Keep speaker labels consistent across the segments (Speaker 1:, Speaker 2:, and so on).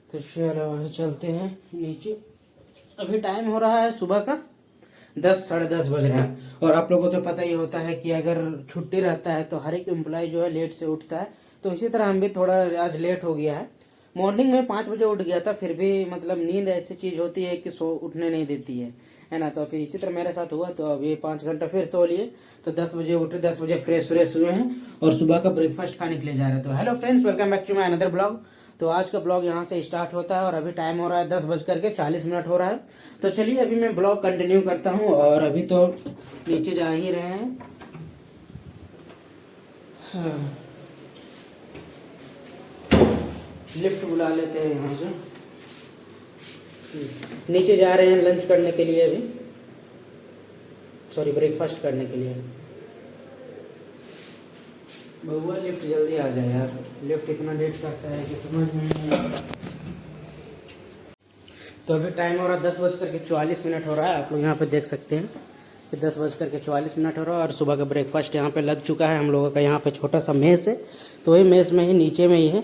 Speaker 1: तो चलो चलते हैं नीचे। अभी टाइम हो रहा है सुबह का 10 साढ़े 10 बज रहा है। और आप लोगों को तो पता ही होता है कि अगर छुट्टी रहता है तो हर एक एम्प्लॉय जो है लेट से उठता है। तो इसी तरह हम भी थोड़ा आज लेट हो गया है। मॉर्निंग में 5 बजे उठ गया था, फिर भी मतलब नींद ऐसी चीज़ होती है कि सो उठने नहीं देती है ना। तो फिर इसी तरह मेरे साथ हुआ, तो अभी 5 घंटा फिर सो लिए। तो 10 बजे उठे, 10 बजे फ्रेश हुए हैं और सुबह का ब्रेकफास्ट खाने के लिए जा रहे हैं। तो hello friends, welcome back to my another blog. तो आज का ब्लॉग यहाँ से स्टार्ट होता है और अभी टाइम हो रहा है 10:40 हो रहा है। तो चलिए अभी मैं ब्लॉग कंटिन्यू करता हूँ। और अभी तो नीचे जा ही रहे हैं। हाँ, लिफ्ट बुला लेते हैं यहाँ से। नीचे जा रहे हैं लंच करने के लिए, अभी सॉरी ब्रेकफास्ट करने के लिए। बउआ लिफ्ट जल्दी आ जाए यार, लिफ्ट इतना लेट करता है कि समझ में नहीं आता। तो अभी टाइम हो रहा है 10:44 हो रहा है। आप लोग यहाँ पे देख सकते हैं कि 10:44 हो रहा है और सुबह का ब्रेकफास्ट यहाँ पे लग चुका है। हम लोगों का यहाँ पे छोटा सा मेस है, तो वही मेस में ही नीचे में ही है,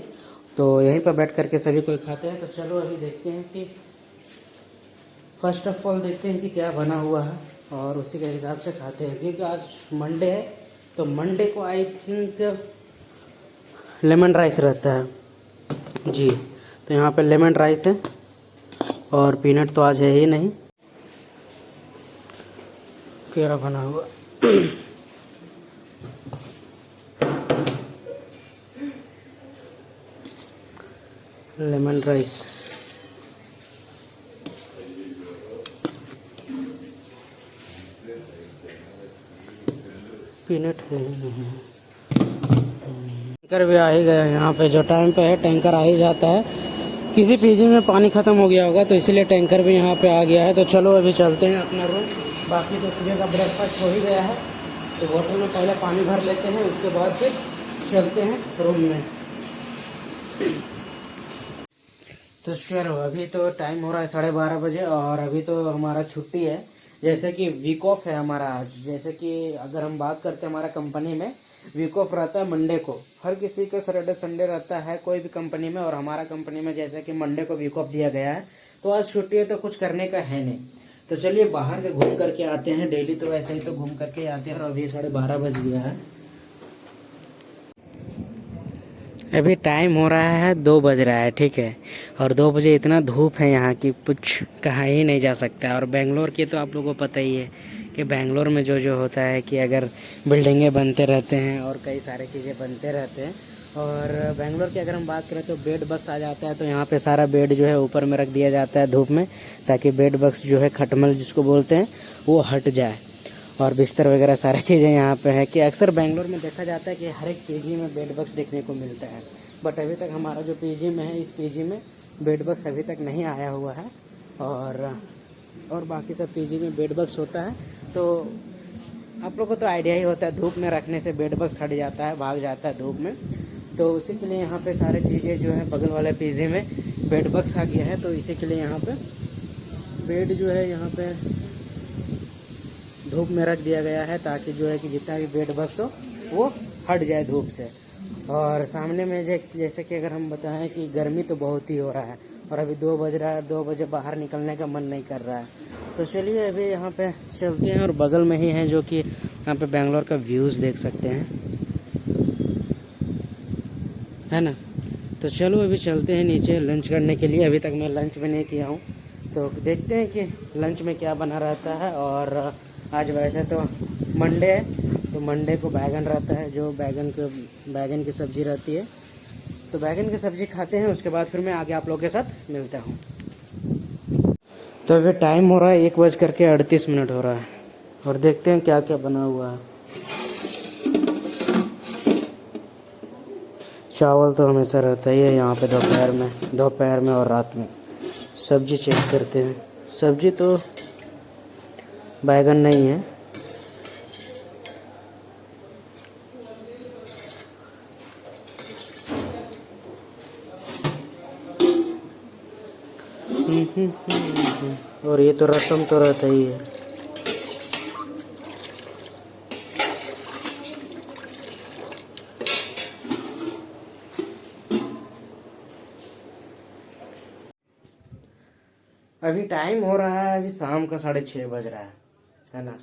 Speaker 1: तो यहीं पर बैठ करके सभी कोई खाते हैं। तो चलो अभी देखते हैं कि फर्स्ट ऑफ ऑल देखते हैं कि क्या बना हुआ है और उसी के हिसाब से खाते हैं। क्योंकि आज मंडे है, तो मंडे को आई थिंक लेमन राइस रहता है जी। तो यहाँ पे लेमन राइस है और पीनट तो आज है ही नहीं। क्या बना हुआ लेमन राइस, पीनट है ही नहीं। टैंकर भी आ ही गया यहाँ पे, जो टाइम पे है टैंकर आ ही जाता है। किसी पीजी में पानी ख़त्म हो गया होगा तो इसीलिए टैंकर भी यहाँ पे आ गया है। तो चलो अभी चलते हैं अपना रूम। बाकी तो सुबह का ब्रेकफास्ट हो ही गया है, तो बोतल में पहले पानी भर लेते हैं, उसके बाद फिर चलते हैं रूम में। तो चलो अभी तो टाइम हो रहा है 12:30 और अभी तो हमारा छुट्टी है। जैसे कि वीक ऑफ है हमारा आज। जैसे कि अगर हम बात करते हैं हमारा कंपनी में वीक ऑफ रहता है मंडे को। हर किसी को सैटरडे संडे रहता है कोई भी कंपनी में, और हमारा कंपनी में जैसे कि मंडे को वीक ऑफ दिया गया है। तो आज छुट्टी है तो कुछ करने का है नहीं। तो चलिए बाहर से घूम करके आते हैं। डेली तो वैसे ही तो घूम करके आते हैं। और अभी 12:30 बज गया है। अभी टाइम हो रहा है 2 बज रहा है, ठीक है। और 2 बजे इतना धूप है यहाँ की कुछ कहा ही नहीं जा सकता। और बेंगलोर की तो आप लोगों को पता ही है कि बेंगलोर में जो जो होता है कि अगर बिल्डिंगें बनते रहते हैं और कई सारी चीज़ें बनते रहते हैं। और बेंगलोर की अगर हम बात करें तो बेड बग्स आ जाता है, तो यहाँ पे सारा बेड जो है ऊपर में रख दिया जाता है धूप में, ताकि बेड बग्स जो है खटमल जिसको बोलते हैं वो हट जाए। और बिस्तर वगैरह सारी चीज़ें यहाँ पे है कि अक्सर बेंगलोर में देखा जाता है कि हर एक पीजी में बेड बग्स देखने को मिलता है। बट अभी तक हमारा जो पीजी में है, इस पीजी में बेड बग्स अभी तक नहीं आया हुआ है। और बाकी सब पीजी में बेड बग्स होता है। तो आप लोग को तो आइडिया ही होता है, धूप में रखने से बेड बग्स हट जाता है, भाग जाता है धूप में। तो उसी के लिए यहाँ पे सारी चीज़ें जो है बगल वाले पीजी में बेड बग्स आ गया है। तो इसी के लिए यहाँ पे बेड जो है यहाँ पे धूप में रख दिया गया है, ताकि जो है कि जितना भी बेड बग्स हो वो हट जाए धूप से। और सामने में जैसे कि अगर हम बताएं कि गर्मी तो बहुत ही हो रहा है और अभी 2 बज रहा है, 2 बजे बाहर निकलने का मन नहीं कर रहा है। तो चलिए अभी यहाँ पे चलते हैं। और बगल में ही है जो कि यहाँ पे बेंगलोर का व्यूज़ देख सकते हैं, है ना। तो चलो अभी चलते हैं नीचे लंच करने के लिए। अभी तक मैं लंच भी नहीं किया हूँ, तो देखते हैं कि लंच में क्या बना रहता है। और आज वैसे तो मंडे है, तो मंडे को बैगन रहता है, जो बैगन की सब्ज़ी रहती है। तो बैगन की सब्ज़ी खाते हैं, उसके बाद फिर मैं आगे आप लोगों के साथ मिलता हूँ। तो अभी टाइम हो रहा है 1:38 हो रहा है और देखते हैं क्या क्या बना हुआ है। चावल तो हमेशा रहता ही है यहाँ पे दोपहर में और रात में। सब्जी चेक करते हैं। सब्जी तो बैगन नहीं है। और ये तो रसम तो रहता ही है। अभी टाइम हो रहा है, अभी शाम का 6:30 बज रहा है ना।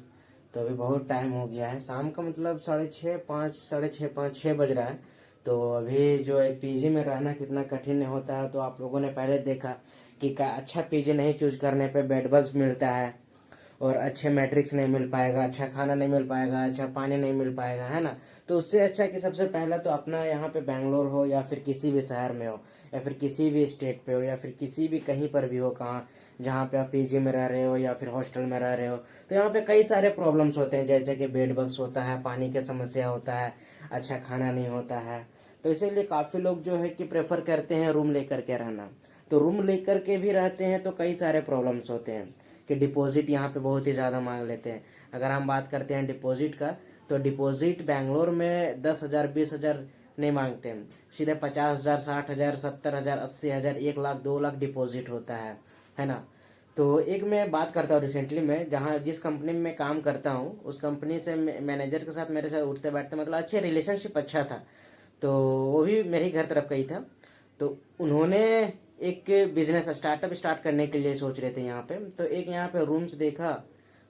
Speaker 1: तो अभी बहुत टाइम हो गया है, शाम का मतलब 6:30 5 6:30 5 6 बज रहा है। तो अभी जो है पीजी में रहना कितना कठिन होता है, तो आप लोगों ने पहले देखा कि अच्छा पीजी नहीं चूज करने पे बेड बग्स मिलता है, और अच्छे मैट्रिक्स नहीं मिल पाएगा, अच्छा खाना नहीं मिल पाएगा, अच्छा पानी नहीं मिल पाएगा, है ना। तो उससे अच्छा कि सबसे पहला तो अपना यहाँ पे बेंगलोर हो या फिर किसी भी शहर में हो या फिर किसी भी स्टेट पे हो या फिर किसी भी कहीं पर भी हो, कहाँ जहाँ पे आप पीजी में रह रहे हो या फिर हॉस्टल में रह रहे हो, तो यहाँ पे कई सारे प्रॉब्लम्स होते हैं, जैसे कि बेड बग्स होता है, पानी की समस्या होता है, अच्छा खाना नहीं होता है। तो इसीलिए काफ़ी लोग जो है कि प्रेफर करते हैं रूम लेकर के रहना। तो रूम लेकर के भी रहते हैं तो कई सारे प्रॉब्लम्स होते हैं कि डिपॉजिट यहाँ पे बहुत ही ज़्यादा मांग लेते हैं। अगर हम बात करते हैं डिपॉजिट का, तो डिपॉजिट बेंगलोर में 10,000 20,000 नहीं मांगते हैं, सीधे 50,000 60,000 70,000 80,000 1 लाख 2 लाख डिपॉजिट होता है ना। तो एक मैं बात करता हूँ रिसेंटली में, जहाँ जिस कंपनी में मैं काम करता हूँ उस कंपनी से मैनेजर के साथ मेरे साथ उठते बैठते मतलब अच्छे रिलेशनशिप अच्छा था। तो वो भी मेरे ही घर तरफ का ही था। तो उन्होंने एक बिजनेस स्टार्टअप स्टार्ट करने के लिए सोच रहे थे यहाँ पे। तो एक यहाँ पे रूम्स देखा,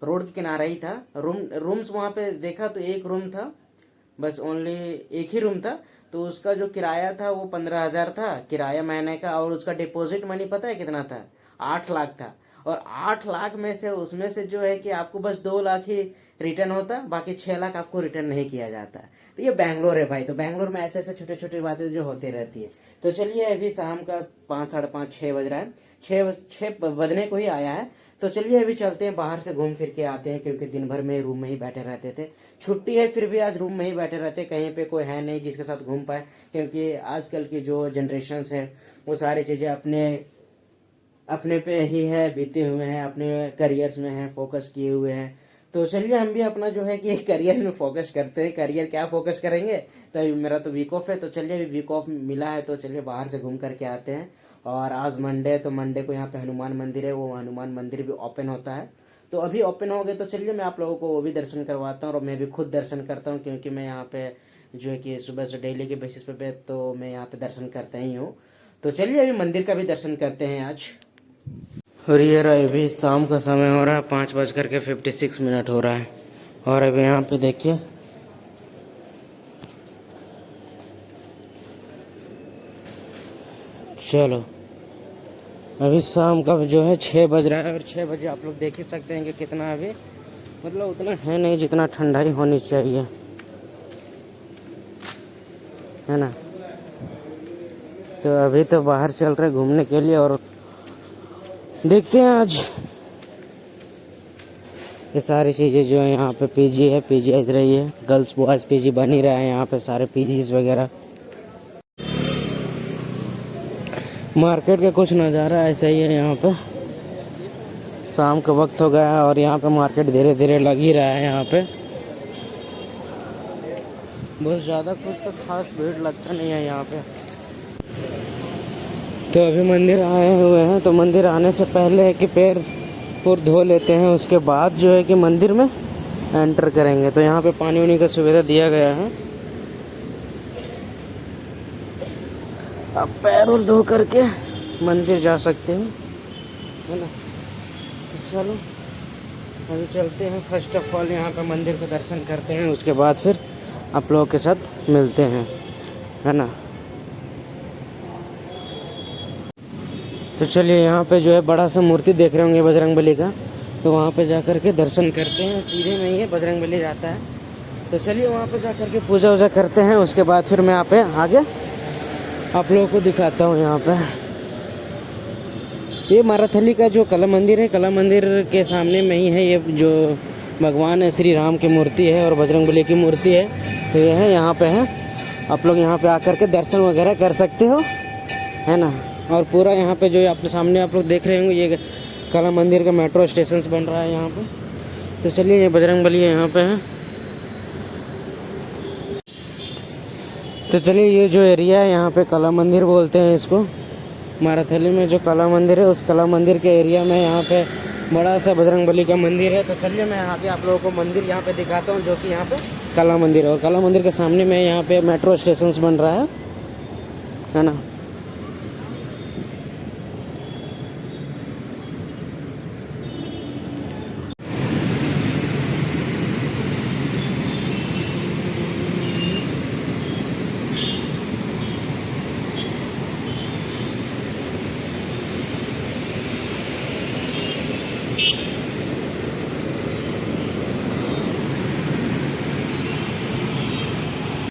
Speaker 1: रोड के किनारे ही था रूम्स वहाँ पे देखा, तो एक रूम था, बस ओनली एक ही रूम था। तो उसका जो किराया था वो 15,000 था किराया महीने का, और उसका डिपॉजिट मनी पता है कितना था? 8 लाख था। और 8 लाख में से उसमें से जो है कि आपको बस 2 लाख ही रिटर्न होता, बाकी 6 लाख आपको रिटर्न नहीं किया जाता। तो ये बैंगलोर है भाई, तो बैंगलोर में ऐसे ऐसे छोटे छोटे बातें जो होती रहती है। तो चलिए अभी शाम का 5 साढ़े 5 6 बज रहा है, 6 बजने को ही आया है। तो चलिए अभी चलते हैं, बाहर से घूम फिर के आते हैं, क्योंकि दिन भर में रूम में ही बैठे रहते थे। छुट्टी है फिर भी आज रूम में ही बैठे रहते, कहीं पे कोई है नहीं जिसके साथ घूम पाए, क्योंकि आजकल की जो जनरेशन्स है वो सारी चीज़ें अपने अपने पे ही है, बीते हुए हैं, अपने करियर्स में है, फोकस किए हुए हैं। तो चलिए हम भी अपना जो है कि करियर में फोकस करते हैं। करियर क्या फोकस करेंगे, तो अभी मेरा तो वीक ऑफ है, तो चलिए अभी वीक ऑफ मिला है तो चलिए बाहर से घूम करके आते हैं। और आज मंडे, तो मंडे को यहाँ पे हनुमान मंदिर है, वो हनुमान मंदिर भी ओपन होता है। तो अभी ओपन हो गए, तो चलिए मैं आप लोगों को वो भी दर्शन करवाता हूँ, और मैं भी खुद दर्शन करता हूँ, क्योंकि मैं यहाँ पे जो है कि सुबह से डेली के बेसिस पे तो मैं यहाँ पे दर्शन करता ही हूँ। तो चलिए अभी मंदिर का भी दर्शन करते हैं आज। और ये रहा, अभी शाम का समय हो रहा है, 5:56 हो रहा है। और अभी यहाँ पे देखिए चलो अभी शाम का जो है 6 बज रहा है, और 6 बजे आप लोग देख ही सकते हैं कि कितना अभी मतलब उतना है नहीं जितना ठंडाई होनी चाहिए, है ना। तो अभी तो बाहर चल रहे घूमने के लिए, और देखते हैं आज ये सारी चीज़ें जो है। यहाँ पे पीजी है, पीजी इधर ही है, गर्ल्स बॉयज़ पीजी बन ही रहा है यहाँ पे, सारे पीजीज वगैरह। मार्केट का कुछ नज़ारा ऐसा ही है यहाँ पे। शाम का वक्त हो गया है और यहाँ पे मार्केट धीरे धीरे लग ही रहा है यहाँ पे। बहुत ज़्यादा कुछ तो खास भीड़ लगता नहीं है यहाँ पे। तो अभी मंदिर आए हुए हैं, तो मंदिर आने से पहले है कि पैर धो लेते हैं, उसके बाद जो है कि मंदिर में एंटर करेंगे। तो यहाँ पे पानी वानी का सुविधा दिया गया है, आप पैर और धो करके मंदिर जा सकते हैं, है ना। तो चलो अभी चलते हैं, फर्स्ट ऑफ ऑल यहाँ पे मंदिर का दर्शन करते हैं, उसके बाद फिर आप लोगों के साथ मिलते हैं, है ना। तो चलिए यहाँ पे जो है बड़ा सा मूर्ति देख रहे होंगे बजरंगबली का, तो वहाँ पे जा कर के दर्शन करते हैं, सीधे में ही है बजरंगबली जाता है। तो चलिए वहाँ पे जा कर के पूजा वूजा करते हैं, उसके बाद फिर मैं यहाँ पे आगे आप लोगों को दिखाता हूँ। यहाँ पे ये माराथली का जो कला मंदिर है, कला मंदिर के सामने में ही है ये जो भगवान है श्री राम की मूर्ति है और बजरंगबली की मूर्ति है। तो ये है यहाँ पे है, आप लोग यहाँ पे आकर के दर्शन वगैरह कर सकते हो, है ना। और पूरा यहाँ पे जो आपके सामने आप लोग देख रहे होंगे, ये कला मंदिर का मेट्रो स्टेशन बन रहा है यहाँ पे। तो चलिए ये बजरंगबली यहाँ पे है। तो चलिए ये जो एरिया है यहाँ पे कला मंदिर बोलते हैं इसको, माराथली में जो कला मंदिर है उस कला मंदिर के एरिया में यहाँ पे बड़ा सा बजरंगबली का मंदिर है। तो चलिए मैं आगे आप लोगों को मंदिर यहाँ पे दिखाता हूँ, जो कि यहाँ पे कला मंदिर है, और कला मंदिर के सामने में यहाँ पे मेट्रो स्टेशन बन रहा है ना।